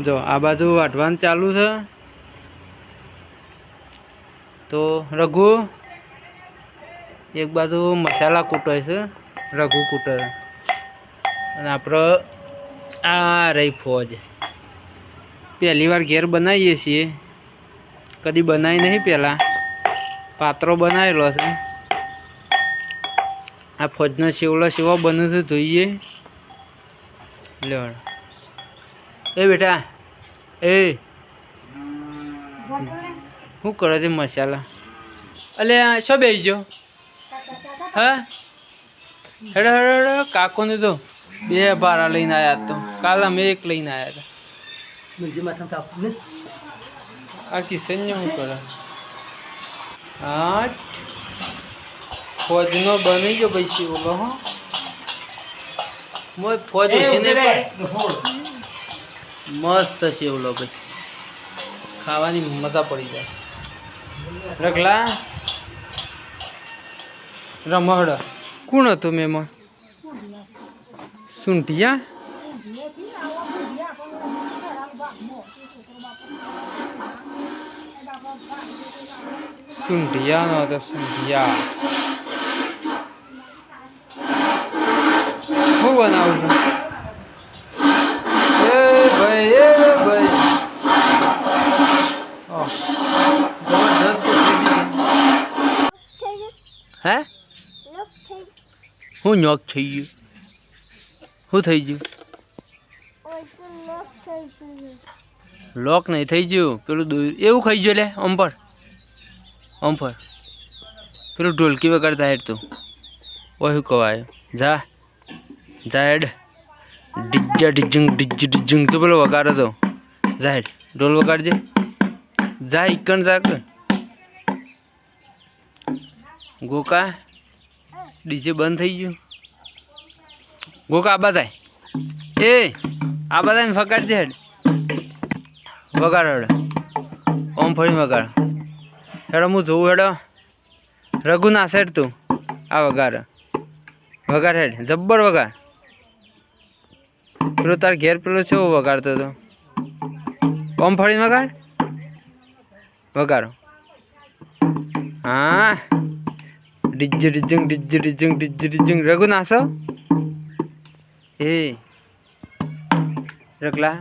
જો આ બાજુ વાટવાનું ચાલુ છે તો રઘુ એક બાજુ મસાલા કૂટે છે, રઘુ કૂટે અને આપણે આ રહી ફોજ પહેલી વાર ઘેર બનાવીએ છીએ, કદી બનાવી નહીં, પહેલાં પાત્રો બનાવેલો છે। આ ફોજનો સેવલો સેવો બને છે જોઈએ લેવડ। એ બેટા એ શું કરે છે મસાલા? અલે શું બેસી ગયો? હા હેડો હેડો હેડો કાકોને તો 2 ભારા લઈને આવ્યા, તો કાલ અમે 1 લઈને આવ્યા હતા। આ કિશન ને શું કરે? હા ફોજનો બની ગયો ભાઈ સેવલો। હો મોય ફોજ ઓછી નહીં મસ્ત સેવલો ભાઈ, ખાવાની મજા પડી જાય। રગલા રમડ કોણ હતું મેમાં? સુંઠિયા સુંઠિયા નો હતો સુંઠિયા। શું બનાવું છું? એ ભાઈ હે હું નોક થઈ ગયું? શું થઈ ગયું? લોક નહીં થઈ ગયું, પેલું એવું ખાઈ ગયું લે ઓમ પર પેલું ઢોલકી વગાડતા હેડ તું ઓય શું કવાય જા જા હેડ ડીજા ડીજંગ તો પેલો વગાડો તો જા હેડ ઢોલ વગાડજે જા ઈકણ જા કે ગોકા ડીજે બંધ થઈ ગયું। ગોકા આબા થાય એ આબા થાય ને વગાડજે હેડ વગાડ હેડ ઓમ ફરી વગાડ હેડો હું જોઉં હેડો રઘુ ના સેડ તું આ વગાડ વગાડ હેડ જબ્બર વગાડ પેલો તાર ઘેર પેલો છે વગાડતો હતો ઓમ ફરી વગાડ વગાડો હા ડીજે ડીજંગ રઘુ નાસો એ રગલા